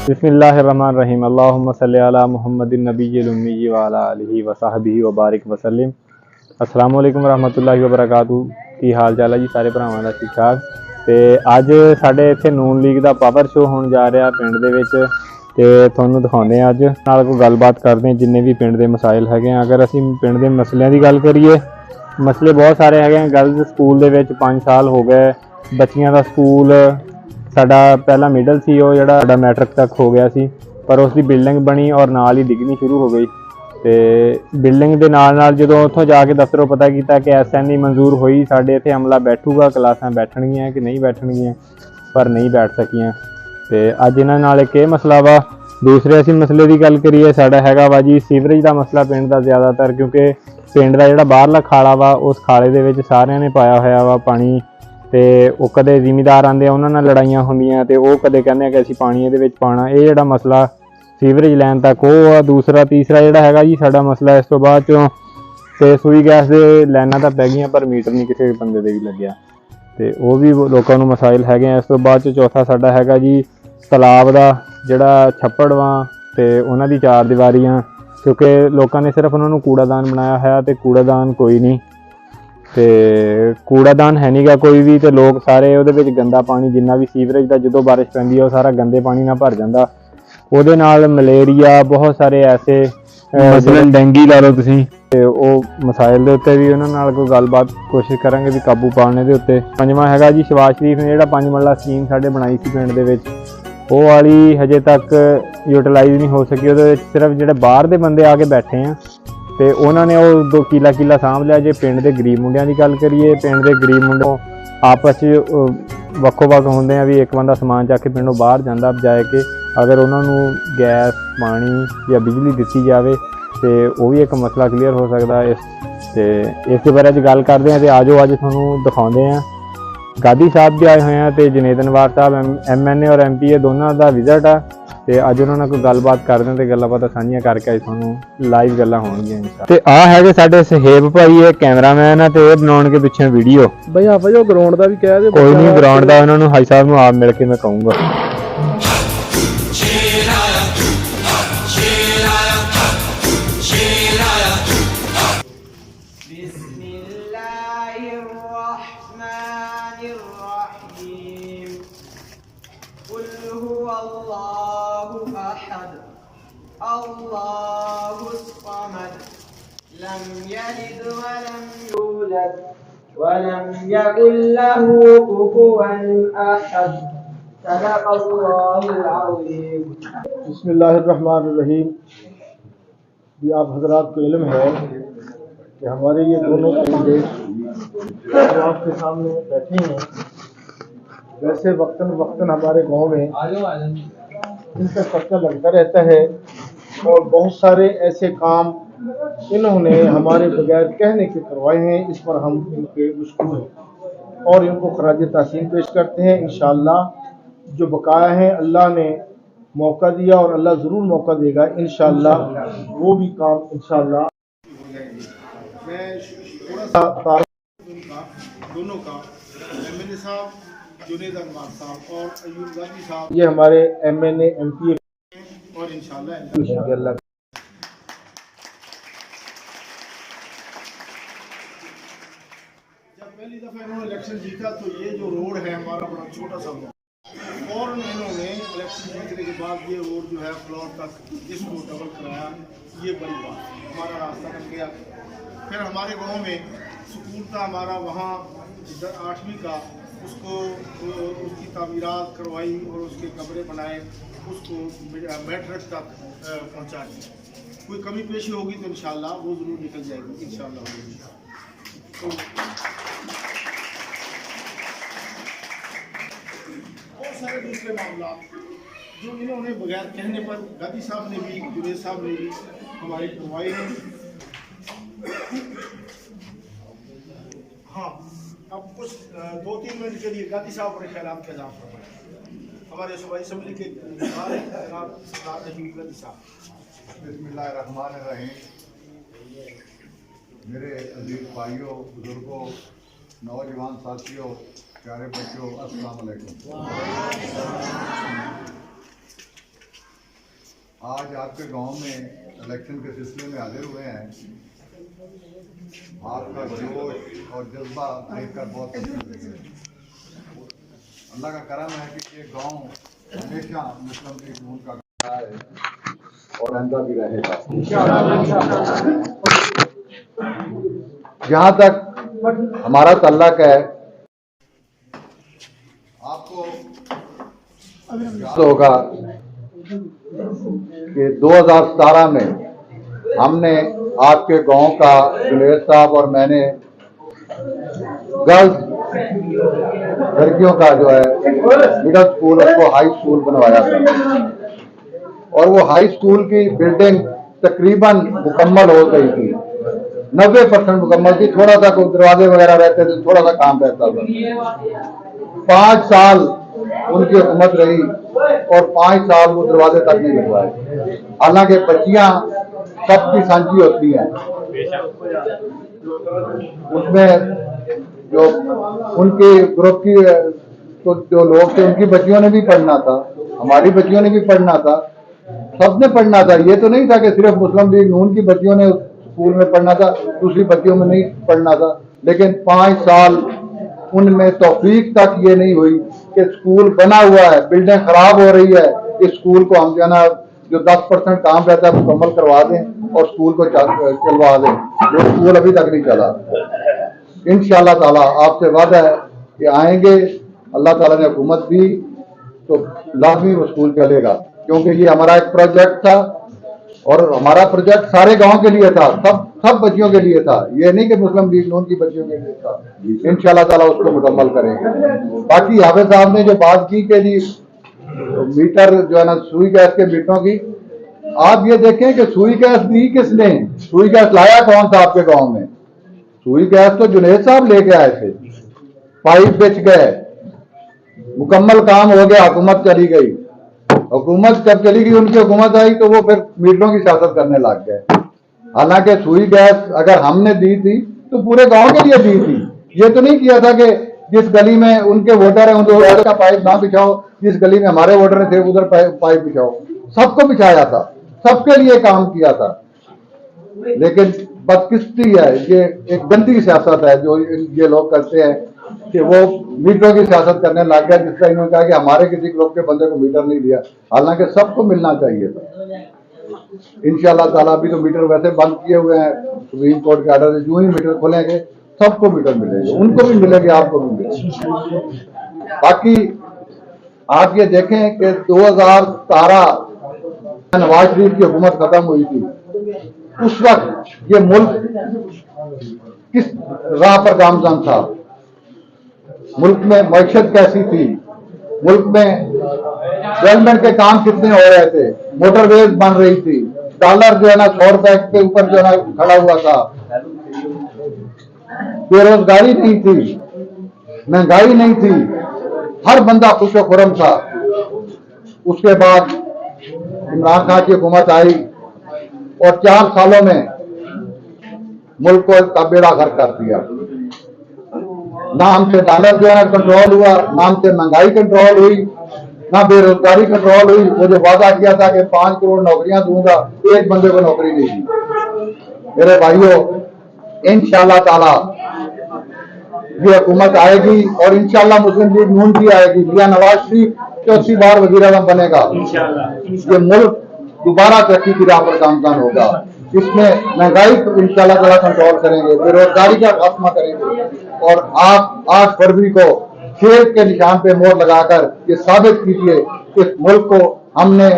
बिस्मिल्लाहिर्रहमानिर्रहीम अल्लाहुम्मा सल्लि अला मुहम्मदिन नबिय्यिल उम्मी व अला आलिहि व सहबिहि व बारिक वसल्लम। अस्सलाम वालेकुम रहमतुल्लाहि व बरकातुहू। की हाल चाल है जी सारे भरावां दा? ठीक ठाक। तो अज साडे इत्थे नून लीग का पावर शो होने जा रहा पिंड दे विच, ते तुहानूं दिखाउने अज नाल कोई गलबात करते हैं जिन्ने भी पिंड दे मसाइल हैगे। अगर असीं पिंड दे मसलियां दी गल करिए, मसले बहुत सारे हैगे। गर्ल्स स्कूल दे विच 5 साल हो गए, बच्चियां दा स्कूल साडा पहला मिडल सी वो जिहड़ा साडा मैट्रिक तक हो गया सी, पर उसकी बिल्डिंग बनी और नाल ही डिगनी शुरू हो गई। तो बिल्डिंग के नाल जो उत्थों जाके दफ्तरों पता किया कि SNE मंजूर हुई, साढ़े इत्थे अमला बैठूगा, क्लासां बैठणगियां कि नहीं बैठणगियां, पर नहीं बैठ सकियां। तो अज इन्हां नाल एक मसला वा। दूसरे असीं मसले की गल करिए, साडा हैगा वा जी सीवरेज का मसला पिंड का ज़्यादातर, क्योंकि पिंड का जिहड़ा बाहरला खाला वा उस खाले दे विच सारिआं ने पाया होया वा पानी। तो वो कदे जिमीदार आते उन्होंने नाल लड़ाइयां होंदियां, तो वो कदे कहंदे कि असीं पानी इहदे विच पाना। ये जिहड़ा मसला सीवरेज लैन तक वो आ। दूसरा तीसरा जिहड़ा हैगा जी साडा मसला इस तो बाद चों ते सूई गैस दे लाइनां तां पै गईयां, पर मीटर नहीं किसी बंदे दे भी लग्गिया, तो वो भी लोकां नूं मसाइल हैगे। इस तो बाद चौथा साडा हैगा जी तलाब दा जिहड़ा छप्पड़ वा, ते उन्हां दी 4 दीवारियां, क्योंकि लोकां ने सिर्फ उन्हां नूं कूड़ादान बनाया है, तो कूड़ादान कोई नहीं, तो कूड़ादान है नहीं गा कोई भी। तो लोग सारे उहदे विच गंदा पानी जिन्ना भी सीवरेज का जो बारिश पैंदी है वो सारा गंदे पानी नाल भर जांदा। ਉਹਦੇ ਨਾਲ मलेरिया बहुत सारे ऐसे मसलन डेंगी ला लो तुसीं, ते ਉਹ मसाइल ਦੇ ਉੱਤੇ ਵੀ ਉਹਨਾਂ ਨਾਲ ਕੋਈ ਗੱਲਬਾत कोशिश करांगे भी काबू पाने ਦੇ ਉੱਤੇ। ਪੰਜਵਾਂ ਹੈਗਾ ਜੀ ਸ਼ਬਾਜ਼ ਸ਼ਰੀਫ ਨੇ ਜਿਹੜਾ 5 ਮਰਲਾ ਸਕੀਮ ਸਾਡੇ ਬਣਾਈ ਸੀ ਪਿੰਡ ਦੇ ਵਿੱਚ, ਉਹ ਵਾਲੀ ਹਜੇ ਤੱਕ ਯੂਟਿਲਾਈਜ਼ ਨਹੀਂ ਹੋ ਸਕੀ। ਉਹਦੇ ਵਿੱਚ ਸਿਰਫ ਜਿਹੜੇ ਬਾਹਰ ਦੇ ਬੰਦੇ ਆ ਕੇ ਬੈਠੇ ਆ, ਤੇ ਉਹਨਾਂ ਨੇ ਉਹ 2 ਕਿੱਲਾ ਸਾਂਭ ਲਿਆ। ਜੇ ਪਿੰਡ ਦੇ ਗਰੀਬ ਮੁੰਡਿਆਂ ਦੀ ਗੱਲ ਕਰੀਏ, ਪਿੰਡ ਦੇ ਗਰੀਬ ਮੁੰਡੇ ਆਪਸ 'ਚ ਵੱਖੋ ਵੱਖ ਹੁੰਦੇ ਆ ਵੀ ਇੱਕ ਬੰਦਾ ਸਮਾਨ ਚੱਕ ਕੇ ਪਿੰਡੋਂ ਬਾਹਰ ਜਾਂਦਾ, ਬਜਾਏ ਕਿ अगर उन्होंने गैस पानी या बिजली दी जाए तो वह भी एक मसला क्लीयर हो सकता है। इस बारे गल करते हैं, तो आ जाओ अज थोनों दिखाते हैं। गादी साहब भी आए हुए हैं, तो जनेद अनवार साहब MNA और MP दोनों का विजिट है, तो अज उन्होंने कोई गलबात करते हैं, तो गल्लां साझियां करके अज थोनों लाइव गल्लां होणगियां। तो आ है साडे सहेब भाई, ये कैमरामैन है, तो ये बनाउण के पिछे वीडियो भाई आप जो ग्राउंड का भी कह दे, कोई नहीं ग्राउंड का उन्होंने हाई साहब नूं आप मिल के मैं कहूँगा। लम यलिद वलम यूलद वलम यकुल लहू कुफुवन अहद। सदक़ल्लाहुल अज़ीम। बिस्मिल्लाहिर्रहमानिर्रहीम। भी आप हजरात को इल्म है कि हमारे ये दोनों कैंडिडेट जो आपके सामने बैठे हैं, वैसे वक्तन वक्तन हमारे गांव में इनका चक्कर लगता रहता है, और बहुत सारे ऐसे काम इन्होंने हमारे बगैर कहने के करवाए हैं। इस पर हम इनके मशकूर हैं और इनको खराज तहसीन पेश करते हैं। इंशाअल्लाह जो बकाया है अल्लाह ने मौका दिया और अल्लाह ज़रूर मौका देगा इंशाअल्लाह, वो भी काम इंशाअल्लाह। मैं थोड़ा सा दोनों का MNA साहब जुनेद अनवार साहब और अयूब गाजी साहब, ये हमारे MNA MP और इंशाअल्लाह पहली दफ़ा इन्होंने इलेक्शन जीता, तो ये जो रोड है हमारा बड़ा छोटा सा रोड, और इन्होंने इलेक्शन जीतने के बाद ये रोड जो है फ्लोर तक इसको डबल कराया। ये बड़ी बात, हमारा रास्ता बन गया। फिर हमारे गांव में स्कूल था हमारा, वहाँ 8वीं का, उसको उसकी तामीरात करवाई और उसके कमरे बनाए, उसको मैट्रिक तक पहुँचा दी। कोई कमी पेशी होगी तो इंशाल्लाह वो ज़रूर निकल जाएगी इंशाल्लाह। तो और सारे दूसरे मामला जो इन्होंने बगैर कहने पर गादी साहब ने भी जुनेद साहब ने भी हमारे करवाए हैं। हाँ, अब कुछ 2-3 मिनट के लिए गादी साहब अपने ख्याल के इजाफ़ करवाएं। हमारे सूबाई असम्बली के जनाब सरदार अयूब गादी साहब। बिस्मिल्लाहिर्रहमानिर्रहीम। मेरे अजीज भाइयों, बुजुर्गों, नौजवान साथियों, प्यारे बच्चों, अस्सलाम वालेकुम। आज आपके गांव में इलेक्शन के सिलसिले में हाजिर हुए हैं। आपका जोश और जज्बा देखकर बहुत खुशी हुई है। अल्लाह का करम है कि ये गांव हमेशा मुस्लिम लीग नून का है और आइंदा भी रहेगा। जहाँ तक हमारा तल्लक है, आपको याद होगा कि 2017 में हमने आपके गांव का जुनेद साहब और मैंने गर्ल्स लड़कियों का जो है मिडिल स्कूल, उसको हाई स्कूल बनवाया था और वो हाई स्कूल की बिल्डिंग तकरीबन मुकम्मल हो गई थी, 90% मुकम्मल थी। थोड़ा सा कोई दरवाजे वगैरह रहते थे, थोड़ा सा काम रहता था। 5 साल उनकी हुकूमत रही और 5 साल वो दरवाजे तक नहीं लगवाए। हालांकि बच्चियां सबकी सांझी होती हैं, उसमें जो उनके ग्रुप की तो जो लोग थे उनकी बच्चियों ने भी पढ़ना था, हमारी बच्चियों ने भी पढ़ना था, सबने पढ़ना था। ये तो नहीं था कि सिर्फ मुस्लिम लीग नून की बच्चियों ने स्कूल में पढ़ना था, दूसरी बच्चियों में नहीं पढ़ना था। लेकिन 5 साल उनमें तौफीक तक ये नहीं हुई कि स्कूल बना हुआ है, बिल्डिंग खराब हो रही है, इस स्कूल को हम जो ना जो 10% काम रहता है मुकम्मल करवा दें और स्कूल को चलवा दें। वो स्कूल अभी तक नहीं चला। इंशाअल्लाह ताला आपसे वादा है कि आएंगे, अल्लाह ताला ने हुकूमत दी तो लाजमी वो स्कूल चलेगा, क्योंकि ये हमारा एक प्रोजेक्ट था और हमारा प्रोजेक्ट सारे गांव के लिए था, सब बच्चियों के लिए था। ये नहीं कि मुस्लिम लीग नून की बच्चियों के लिए था। इंशाअल्लाह ताला उसको मुकम्मल करेंगे। बाकी हाफिज साहब ने जो बात की कि जी मीटर जो है ना सुई गैस के मीटरों की, आप ये देखें कि सुई गैस दी किसने, सुई गैस लाया कौन था आपके गाँव में? सुई गैस तो जुनेद साहब लेके आए थे, पाइप बेच गए, मुकम्मल काम हो गया, हुकूमत चली गई। हुकूमत जब चली गई, उनकी हुकूमत आई तो वो फिर मीटरों की सियासत करने लग गए। हालांकि सुई गैस अगर हमने दी थी तो पूरे गांव के लिए दी थी। ये तो नहीं किया था कि जिस गली में उनके वोटर हैं उधर का पाइप ना बिछाओ, जिस गली में हमारे वोटर थे उधर पाइप बिछाओ। सबको बिछाया था, सबके लिए काम किया था। लेकिन बदकिस्मती है, ये एक गंदी सियासत है जो ये लोग करते हैं कि वो मीटरों की सियासत करने लग गया। जिसका इन्होंने कहा कि हमारे किसी ग्रुप के बंदे को मीटर नहीं दिया, हालांकि सबको मिलना चाहिए था। इंशाअल्लाह ताला अभी तो मीटर वैसे बंद किए हुए हैं सुप्रीम कोर्ट के आर्डर से, जो ही मीटर खोलेंगे सबको मीटर मिलेंगे, उनको भी मिलेंगे, आपको भी मिलेंगे। बाकी आप ये देखें कि 2017 नवाज शरीफ की हुकूमत खत्म हुई थी, उस वक्त ये मुल्क किस राह पर गामजन था, मुल्क में मईशत कैसी थी, मुल्क में डेवलपमेंट के काम कितने हो रहे थे, मोटरवेज बन रही थी, डॉलर जो है ना 100 रुपए के ऊपर जो है ना खड़ा हुआ था, बेरोजगारी नहीं थी, महंगाई नहीं थी, हर बंदा खुशो खुरम था। उसके बाद इमरान खान की हुकूमत आई और 4 सालों में मुल्क को बेड़ा गर्क कर दिया। ना हमसे डॉलर जो है कंट्रोल हुआ, ना हमसे महंगाई कंट्रोल हुई, ना बेरोजगारी कंट्रोल हुई। वो जो वादा किया था कि 5 करोड़ नौकरियां दूंगा, एक बंदे को नौकरी नहीं दी। मेरे भाइयों, इंशाअल्लाह ताला ये हुकूमत आएगी और इंशाअल्लाह मुस्लिम लीग नून की आएगी। मियां नवाज शरीफ 4th बार वज़ीर आज़म बनेगा। ये मुल्क दोबारा तरक्की की राह पर गामजन होगा। इसमें महंगाई इंशाअल्लाह ताला कंट्रोल करेंगे, बेरोजगारी का खात्मा करेंगे और आप 8 फरवरी को शेर के निशान पे मोहर लगाकर ये साबित कीजिए कि इस मुल्क को हमने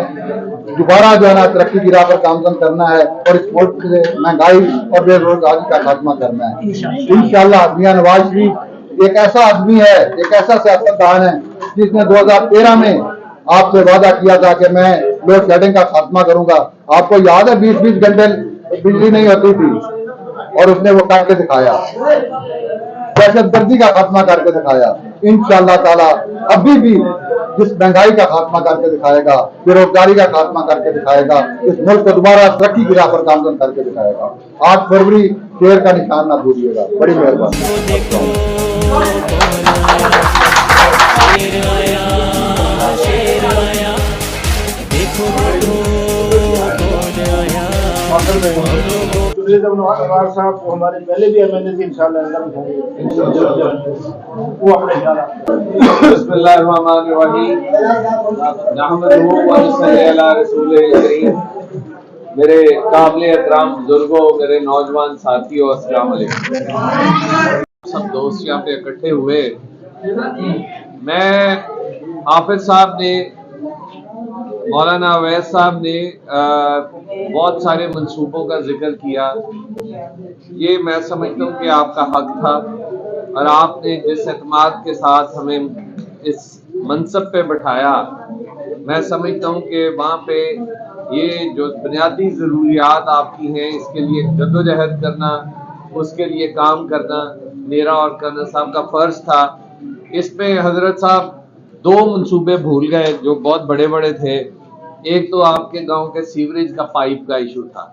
दोबारा जो है ना तरक्की की राह पर गामजन करना है और इस मुल्क से महंगाई और बेरोजगारी का खात्मा करना है। इंशाअल्लाह मियां नवाज शरीफ एक ऐसा आदमी है, एक ऐसा सियासतदान है जिसने 2013 में आपसे वादा किया था कि मैं लोड शेडिंग का खात्मा करूंगा। आपको याद है 20-20 घंटे बिजली नहीं होती थी और उसने वो करके दिखाया, दहशतगर्दी का खात्मा करके दिखाया। इंशाअल्लाह ताला अभी भी जिस महंगाई का खात्मा करके दिखाएगा, बेरोजगारी का खात्मा करके दिखाएगा, इस मुल्क को दोबारा तरक्की की राह पर गामजन करके दिखाएगा। 8 फरवरी शेर का निशान ना भूलिएगा। बड़ी मेहरबानी। कर रहे हैं। जुनेद अनवार साहब जो हमारे पहले भी MLA थे, इंशाल्लाह अंदर उठाएंगे वो हमने जाना। बिस्मिल्लाहिर्रहमानिर्रहीम, नहमदुहु व नसल्ली अला रसूलिल करीम। मेरे काबिल एहतराम बुजुर्गों, मेरे नौजवान साथियों, अस्सलाम वालेकुम। सब दोस्त यहाँ पे इकट्ठे हुए, मैं हाफिज साहब ने, मौलाना अवैस साहब ने बहुत सारे मंसूबों का जिक्र किया। ये मैं समझता हूँ कि आपका हक था और आपने जिस एतमाद के साथ हमें इस मनसब पे बैठाया, मैं समझता हूँ कि वहाँ पे ये जो बुनियादी ज़रूरियात आपकी हैं, इसके लिए जद्दोजहद करना, उसके लिए काम करना मेरा और कर्नल साहब का फ़र्ज था। इसमें हजरत साहब दो मंसूबे भूल गए जो बहुत बड़े बड़े थे। एक तो आपके गांव के सीवरेज का पाइप का इशू था,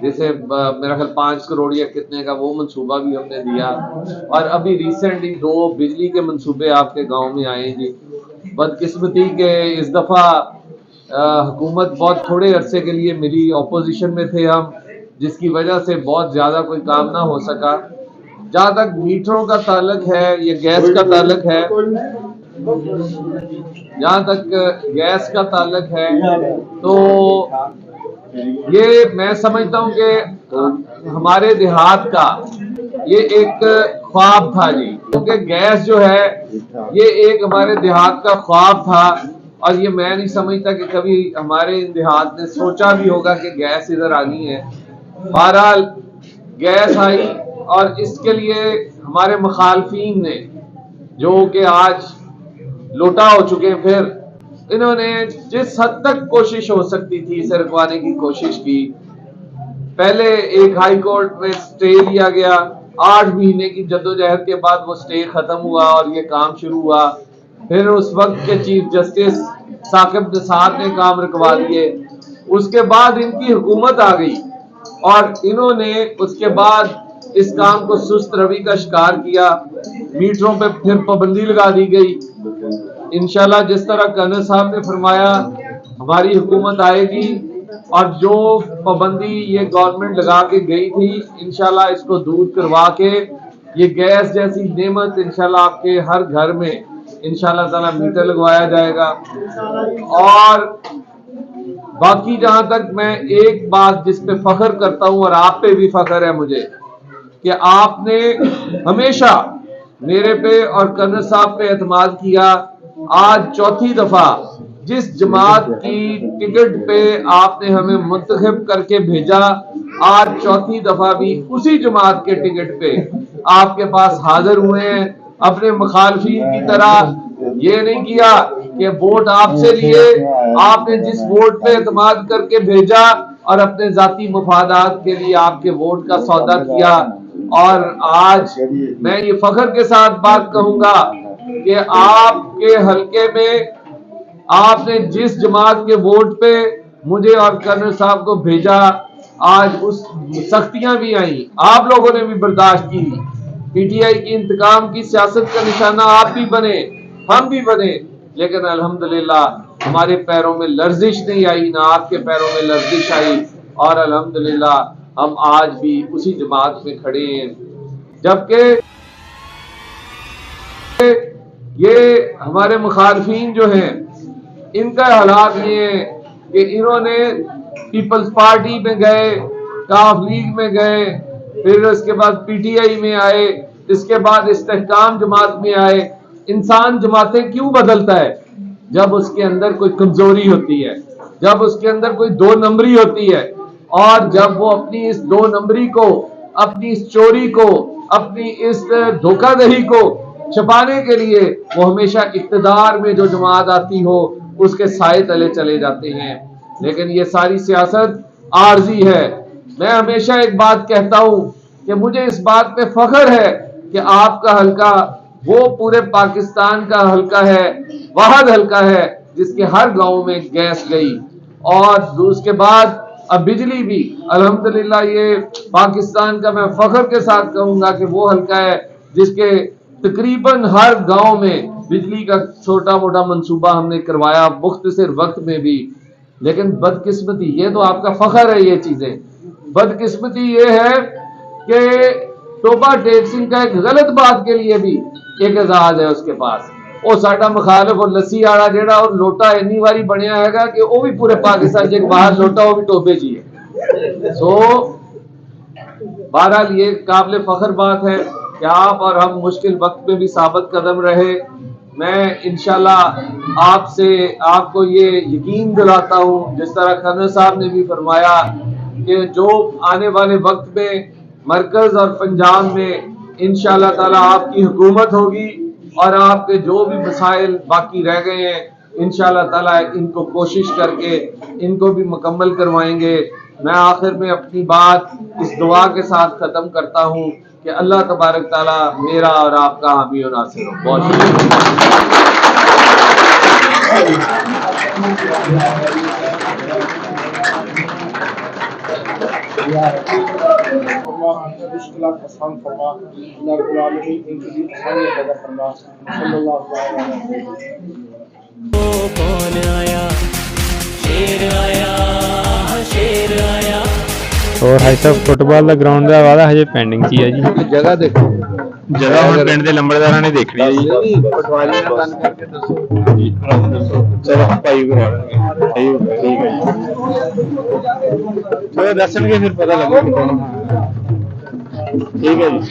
जैसे मेरा ख्याल 5 करोड़ या कितने का वो मंसूबा भी हमने दिया। और अभी रिसेंटली 2 बिजली के मंसूबे आपके गांव में आए जी। बदकिस्मती के इस दफ़ा हुकूमत बहुत थोड़े अरसे के लिए मिली, ऑपोजिशन में थे हम, जिसकी वजह से बहुत ज़्यादा कोई काम ना हो सका। जहाँ तक मीटरों का ताल्लुक है, ये गैस का ताल्लुक है, जहाँ तक गैस का ताल्लुक है, तो ये मैं समझता हूँ कि हमारे देहात का ये एक ख्वाब था जी, क्योंकि गैस जो है ये एक हमारे देहात का ख्वाब था। और ये मैं नहीं समझता कि कभी हमारे देहात ने सोचा भी होगा कि गैस इधर आनी है। बहरहाल गैस आई और इसके लिए हमारे मुखालफीन ने, जो कि आज लोटा हो चुके हैं, फिर इन्होंने जिस हद तक कोशिश हो सकती थी इसे रुकवाने की कोशिश की। पहले एक हाई कोर्ट में स्टे लिया गया, 8 महीने की जद्दोजहद के बाद वो स्टे खत्म हुआ और ये काम शुरू हुआ। फिर उस वक्त के चीफ जस्टिस साकिब निसार ने काम रुकवा दिए। उसके बाद इनकी हुकूमत आ गई और इन्होंने उसके बाद इस काम को सुस्त रवि का शिकार किया। मीटरों पे फिर पाबंदी लगा दी गई। इंशाल्लाह जिस तरह कर्नल साहब ने फरमाया, हमारी हुकूमत आएगी और जो पाबंदी ये गवर्नमेंट लगा के गई थी, इंशाल्लाह इसको दूर करवा के ये गैस जैसी नेमत इंशाल्लाह आपके हर घर में इंशाल्लाह ताला मीटर लगवाया जाएगा। और बाकी जहां तक मैं एक बात जिस पे फख्र करता हूं और आप पे भी फख्र है मुझे, कि आपने हमेशा मेरे पे और कर्नल साहब पे एतमाद किया। आज चौथी दफा जिस जमात की टिकट पे आपने हमें मुंतखब करके भेजा, आज चौथी दफा भी उसी जमात के टिकट पे आपके पास हाजिर हुए हैं। अपने मुखालफीन की तरह ये नहीं किया कि वोट आपसे लिए, आपने जिस वोट पे एतमाद करके भेजा और अपने जाती मुफादात के लिए आपके वोट का सौदा किया। और आज मैं ये फख्र के साथ बात कहूंगा कि आपके हलके में आपने जिस जमात के वोट पे मुझे और कर्नल साहब को भेजा, आज उस सख्तियां भी आई, आप लोगों ने भी बर्दाश्त की। PTI की इंतकाम की सियासत का निशाना आप भी बने, हम भी बने, लेकिन अल्हम्दुलिल्लाह हमारे पैरों में लर्जिश नहीं आई, ना आपके पैरों में लर्जिश आई। और अल्हम्दुलिल्लाह हम आज भी उसी जमात में खड़े हैं। जबकि ये हमारे मुखालफीन जो हैं, इनका हालात ये है कि इन्होंने पीपल्स पार्टी में गए, काफ लीग में गए, फिर उसके बाद PTI में आए, इसके बाद इस्तेहकाम जमात में आए। इंसान जमातें क्यों बदलता है? जब उसके अंदर कोई कमजोरी होती है, जब उसके अंदर कोई 2 नंबरी होती है, और जब वो अपनी इस 2 नंबरी को, अपनी इस चोरी को, अपनी इस धोखाधड़ी को छुपाने के लिए वो हमेशा इक्तदार में जो जमात आती हो उसके साए तले चले जाते हैं। लेकिन ये सारी सियासत आर्जी है। मैं हमेशा एक बात कहता हूं कि मुझे इस बात पे फख्र है कि आपका हलका वो पूरे पाकिस्तान का हलका है, वाहिद हलका है जिसके हर गांव में गैस गई। और उसके बाद अब बिजली भी अल्हम्दुलिल्लाह, ये पाकिस्तान का मैं फख्र के साथ कहूंगा कि वो हलका है जिसके तकरीबन हर गांव में बिजली का छोटा मोटा मंसूबा हमने करवाया, मुख्तसर वक्त में भी। लेकिन बदकिस्मती, ये तो आपका फख्र है ये चीजें, बदकिस्मती ये है कि टोबा टेक सिंह का एक गलत बात के लिए भी एक एजाज है उसके पास। वो साडा मुखालिफ और लस्सी वाला जेड़ा और लोटा इन्नी बारी बनया हैगा कि वो भी पूरे पाकिस्तान से बाहर लोटा वो भी टोबे जी है। सो बहरहाल ये काबिल फख्र बात है कि आप और हम मुश्किल वक्त में भी साबित कदम रहे। मैं इंशाल्लाह आपको ये यकीन दिलाता हूँ, जिस तरह खन्ना साहब ने भी फरमाया कि जो आने वाले वक्त में मरकज और पंजाब में इंशाल्लाह ताला आपकी हुकूमत होगी और आपके जो भी मसाइल बाकी रह गए हैं इंशाल्लाह ताला इनको कोशिश करके इनको भी मुकम्मल करवाएंगे। मैं आखिर में अपनी बात इस दुआ के साथ खत्म करता हूँ कि अल्लाह तबारक ताला मेरा और आपका हामी और नासिर हो। बहुत मुश्किलात आसान फरमा, अल्लाह रब्बुल आलमीन इनकी भी आसानी पैदा फरमा। सल्लल्लाहु अलैहि वसल्लम। कौन आया, शेर आया, शेर आया। और हाई साहब फुटबॉल का ग्राउंड का वादा हजे पेंडिंग ची है जी। जगह देखो, जगह हम पिंड के लंबड़दारां ने देखनी है जी। पटवारी ने बंद करके दसो। चलो भाई करा देंगे। ठीक है जी, तो दसन के फिर पता लगेगा। ठीक है जी।